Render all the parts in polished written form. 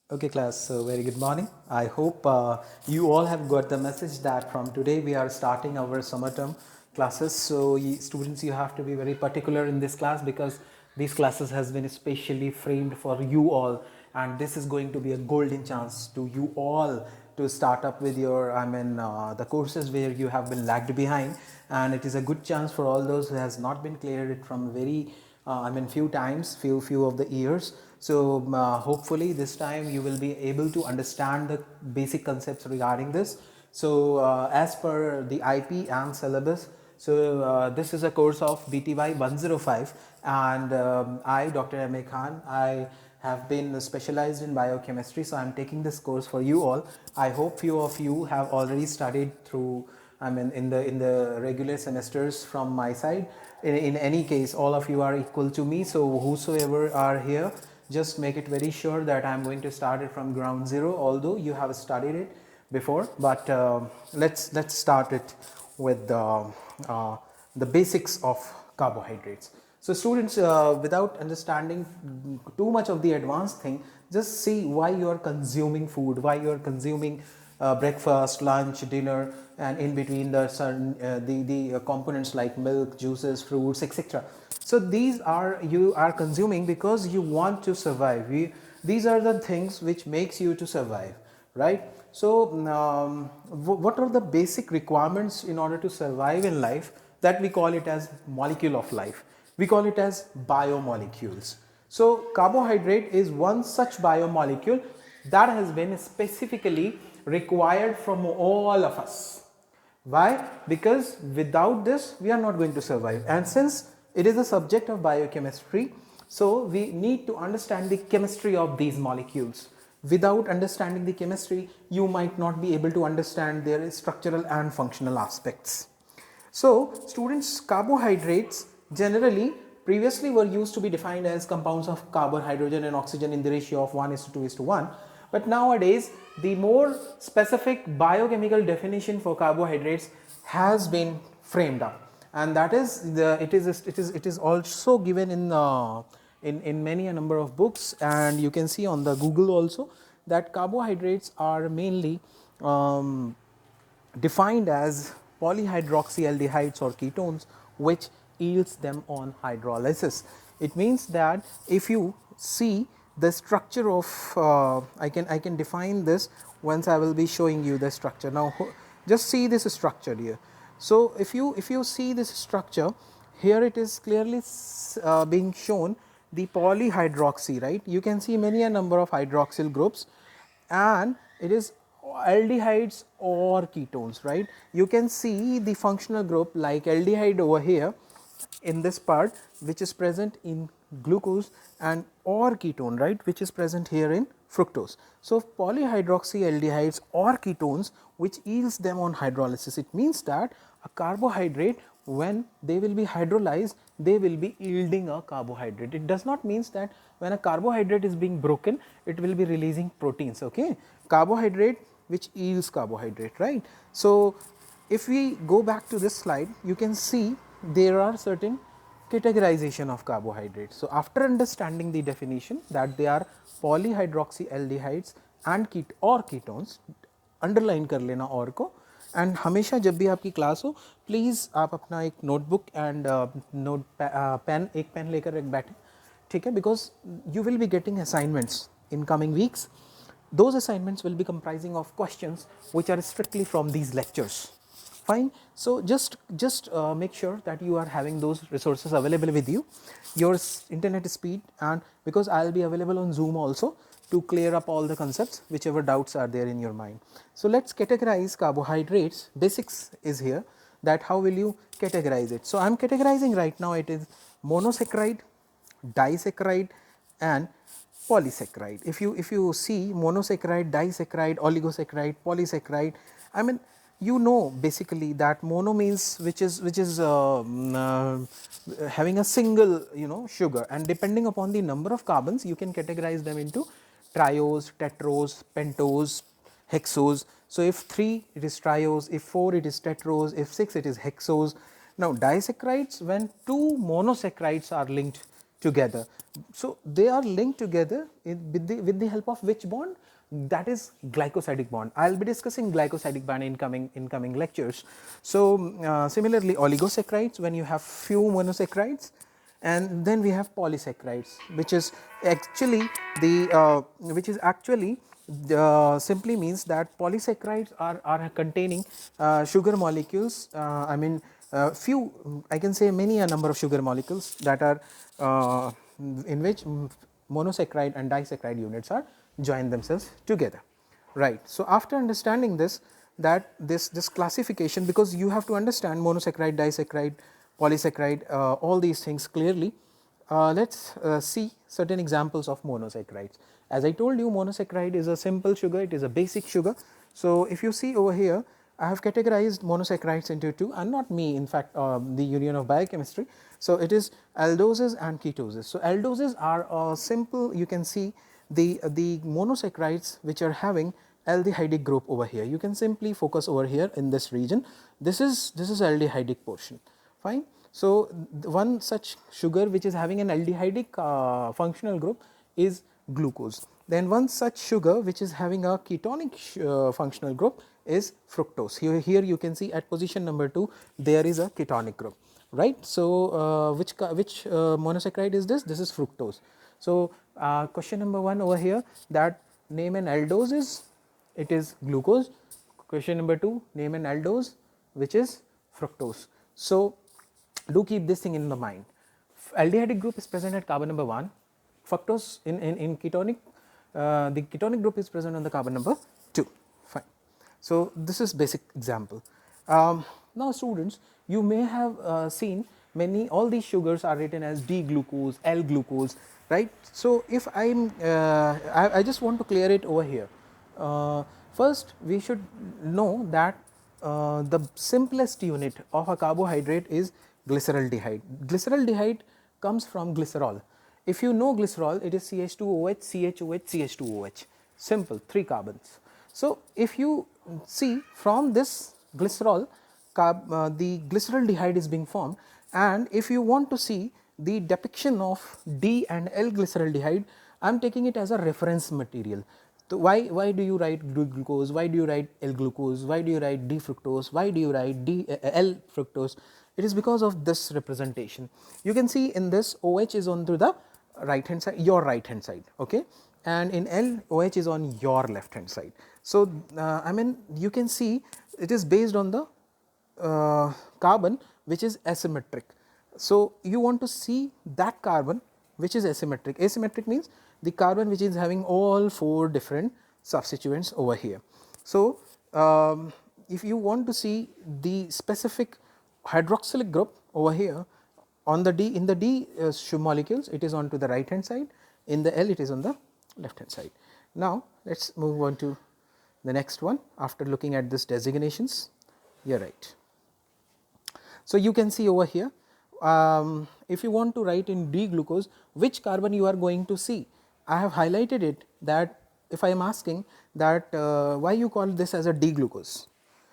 Okay class, so very good morning. I hope you all have got the message that from today we are starting our summer term classes. So students, you have to be very particular in this class because these classes has been especially framed for you all, and this is going to be a golden chance to you all to start up with your the courses where you have been lagged behind, and it is a good chance for all those who has not been cleared it from very few times, few of the years. So hopefully this time you will be able to understand the basic concepts regarding this. So as per the IP and syllabus, so this is a course of BTY 105, and I, Dr. M.A. Khan, I have been specialized in biochemistry, so I am taking this course for you all. I hope few of you have already studied through in the regular semesters from my side. In any case, all of you are equal to me, so whosoever are here, just make it very sure that I am going to start it from ground zero, although you have studied it before. But let's start it with the basics of carbohydrates. So students, without understanding too much of the advanced thing, just see why you are consuming food, why you are consuming breakfast, lunch, dinner, and in between the certain the components like milk, juices, fruits, etc. So these are you are consuming because you want to survive. These are the things which makes you to survive, right? So what are the basic requirements in order to survive in life? That we call it as molecule of life. We call it as biomolecules. So carbohydrate is one such biomolecule that has been specifically required from all of us. Why? Because without this we are not going to survive, and since it is a subject of biochemistry, so we need to understand the chemistry of these molecules. Without understanding the chemistry, you might not be able to understand their structural and functional aspects. So students, carbohydrates generally previously were used to be defined as compounds of carbon, hydrogen and oxygen in the ratio of 1:2:1. But nowadays the more specific biochemical definition for carbohydrates has been framed up, and that is it is also given in many a number of books, and you can see on the Google also that carbohydrates are mainly defined as polyhydroxyaldehydes or ketones which yields them on hydrolysis. It means that if you see the structure of I can define this once I will be showing you the structure. Now just see this structure here. So if you see this structure here, it is clearly being shown the polyhydroxy, right? You can see many a number of hydroxyl groups, and it is aldehydes or ketones, right? You can see the functional group like aldehyde over here in this part, which is present in glucose, and or ketone, right, which is present here in fructose. So polyhydroxyaldehydes or ketones which yields them on hydrolysis. It means that a carbohydrate, when they will be hydrolyzed, they will be yielding a carbohydrate. It does not mean that when a carbohydrate is being broken, it will be releasing proteins. Okay, carbohydrate which yields carbohydrate, right? So if we go back to this slide, you can see there are certain categorization of carbohydrates. So after understanding the definition that they are polyhydroxyaldehydes and ketones, underline कर लेना और को, and हमेशा जब भी आपकी class हो please आप अपना एक नोटबुक एंड नोट पेन एक पेन लेकर एक बैठे, ठीक है, because you will be getting assignments in coming weeks. Those assignments will be comprising of questions which are strictly from these lectures. Fine. So just make sure that you are having those resources available with you, your internet speed, and because I'll be available on Zoom also to clear up all the concepts, whichever doubts are there in your mind. So let's categorize carbohydrates. Basics is here, that how will you categorize it. So I'm categorizing right now, it is monosaccharide, disaccharide and polysaccharide. If you see monosaccharide, disaccharide, oligosaccharide, polysaccharide, I mean, you know basically that mono means which is having a single sugar, and depending upon the number of carbons you can categorize them into triose, tetrose, pentose, hexose. So if 3 it is triose, if 4 it is tetrose, if 6 it is hexose. Now disaccharides, when 2 monosaccharides are linked together. So they are linked together with the help of which bond? That is glycosidic bond. I will be discussing glycosidic bond in coming lectures. So similarly, oligosaccharides, when you have few monosaccharides, and then we have polysaccharides, which is actually simply means that polysaccharides are containing sugar molecules. I mean few, I can say many a number of sugar molecules that are in which monosaccharide and disaccharide units are joined themselves together, right. So after understanding this, that this classification, because you have to understand monosaccharide, disaccharide, polysaccharide, all these things clearly, let us see certain examples of monosaccharides. As I told you, monosaccharide is a simple sugar, it is a basic sugar. So if you see over here, I have categorized monosaccharides into two, and not me, in fact the Union of Biochemistry. So it is aldoses and ketoses. So aldoses are simple, you can see the monosaccharides which are having aldehydic group over here. You can simply focus over here in this region. This is aldehydic portion, fine. So one such sugar which is having an aldehydic functional group is glucose. Then one such sugar which is having a ketonic functional group is fructose. Here you can see at position number 2 there is a ketonic group, right. So which monosaccharide is this? This is fructose. So question number 1 over here, that name an aldose is, it is glucose. Question number 2, name an aldose which is fructose. So do keep this thing in the mind. Aldehydic group is present at carbon number 1, fructose in ketonic, the ketonic group is present on the carbon number 2, fine. So this is basic example. Now students, you may have seen all these sugars are written as D-glucose, L-glucose, right. So if I just want to clear it over here. First we should know that the simplest unit of a carbohydrate is glyceraldehyde. Glyceraldehyde comes from glycerol. If you know glycerol, it is CH2OH, CHOH, CH2OH, simple 3 carbons. So if you see from this glycerol, the glyceraldehyde is being formed, and if you want to see the depiction of D and L glyceraldehyde, I am taking it as a reference material. So why do you write glucose, why do you write L glucose, why do you write D fructose, why do you write L fructose? It is because of this representation. You can see in this OH is on to the right hand side, your right hand side, okay, and in L OH is on your left hand side. So I mean you can see it is based on the carbon which is asymmetric. So you want to see that carbon which is asymmetric. Asymmetric means the carbon which is having all 4 different substituents over here. So if you want to see the specific hydroxylic group over here on the D, in the D molecules it is on to the right hand side, in the L it is on the left hand side. Now let us move on to the next one after looking at this designations. You are right. So you can see over here, if you want to write in D glucose which carbon you are going to see, I have highlighted it, that if I am asking that why you call this as a D glucose,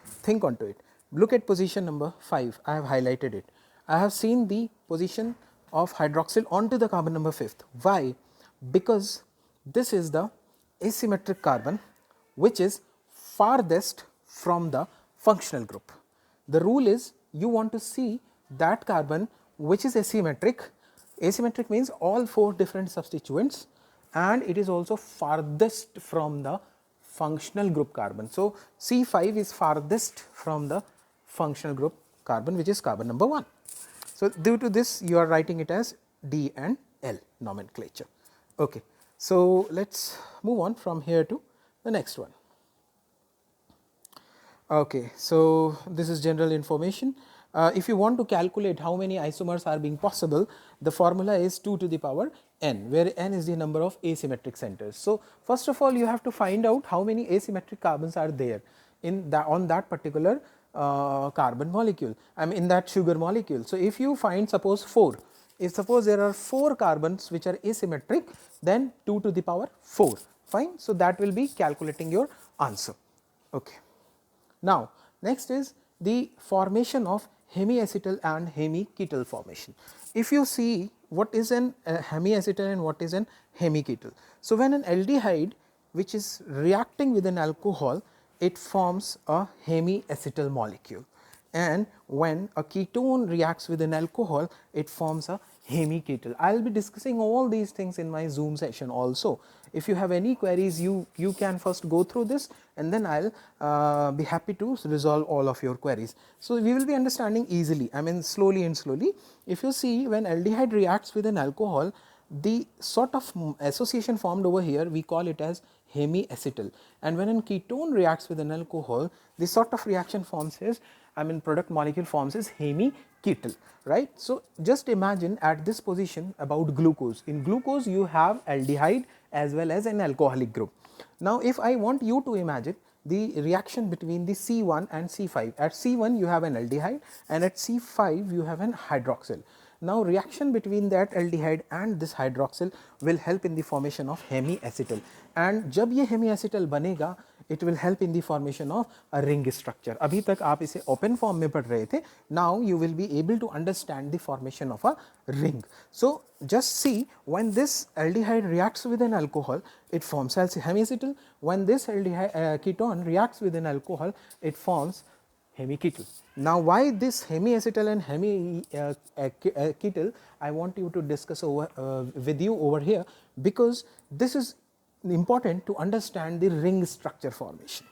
think onto it. Look at position number 5, I have highlighted it. I have seen the position of hydroxyl onto the carbon number 5th. Why? Because this is the asymmetric carbon which is farthest from the functional group. The rule is you want to see that carbon which is asymmetric. Asymmetric means all 4 different substituents, and it is also farthest from the functional group carbon. So C5 is farthest from the functional group carbon, which is carbon number 1. So due to this you are writing it as D and L nomenclature. Okay. So let us move on from here to the next one. Okay, so this is general information. If you want to calculate how many isomers are being possible, the formula is 2 to the power n, where n is the number of asymmetric centers. So first of all you have to find out how many asymmetric carbons are there in that, on that particular carbon molecule, I mean in that sugar molecule. So if you find suppose 4, if suppose there are 4 carbons which are asymmetric, then 2 to the power 4, fine. So that will be calculating your answer. Okay. Now next is the formation of hemiacetal and hemiketal formation. If you see what is an hemiacetal and what is an hemiketal. So, when an aldehyde which is reacting with an alcohol, it forms a hemiacetal molecule, and when a ketone reacts with an alcohol, it forms a hemiketal. I will be discussing all these things in my Zoom session also. If you have any queries, you can first go through this, and then I will be happy to resolve all of your queries. So, we will be understanding easily, I mean slowly and slowly. If you see, when aldehyde reacts with an alcohol, the sort of association formed over here, we call it as hemiacetal, and when a ketone reacts with an alcohol, the sort of reaction forms is, I mean product molecule forms is hemiketal, right. So, just imagine at this position about glucose. In glucose you have aldehyde as well as an alcoholic group. Now, if I want you to imagine the reaction between the C1 and C5, at C1 you have an aldehyde and at C5 you have an hydroxyl. Now, reaction between that aldehyde and this hydroxyl will help in the formation of hemiacetal, and जब ये hemiacetal बनेगा, it will help in the formation of a ring structure. अभी तक आप इसे open form में पढ़ रहे थे. Now you will be able to understand the formation of a ring. So, just see, when this aldehyde reacts with an alcohol, it forms hemiacetal. When this aldehyde ketone reacts with an alcohol, it forms hemiketal. Now, why this hemiacetal and hemiketal I want you to discuss over with you over here, because this is important to understand the ring structure formation.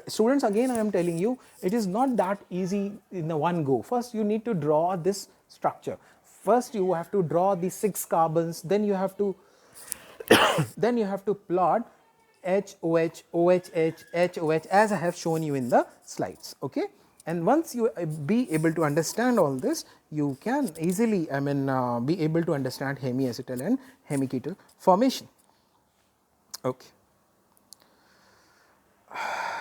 Students, again I am telling you, it is not that easy in the one go. First you need to draw this structure. First you have to draw the 6 carbons, then you have to then you have to plot HOH, OHH, HOH as I have shown you in the slides. Okay? And once you be able to understand all this, you can easily, I mean be able to understand hemiacetal and hemiketal formation. Okay.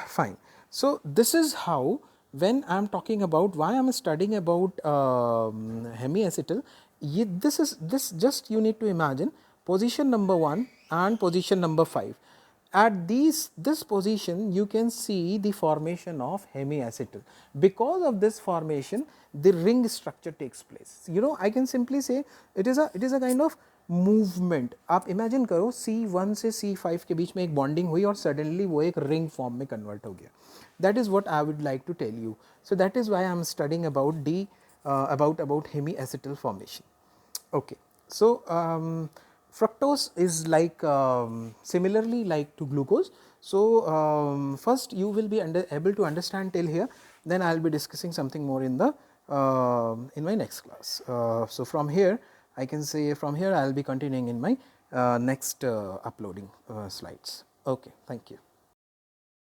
Fine. So, this is how, when I am talking about why I am studying about hemiacetal, this just you need to imagine position number 1 and position number 5. At this position you can see the formation of hemiacetal. Because of this formation, the ring structure takes place. You know, I can simply say it is a kind of movement. आप imagine करो C1 से C5 के बीच में एक bonding हुई और suddenly वो एक रिंग फॉर्म में कन्वर्ट हो गया. That is what I would like to tell you. So that is why I am studying about the about hemiacetal formation. Okay. So, fructose is like similarly like to glucose. So, first you will be able to understand till here, then I will be discussing something more in the in my next class. So, from here I can say, from here I will be continuing in my next uploading slides. Okay, thank you.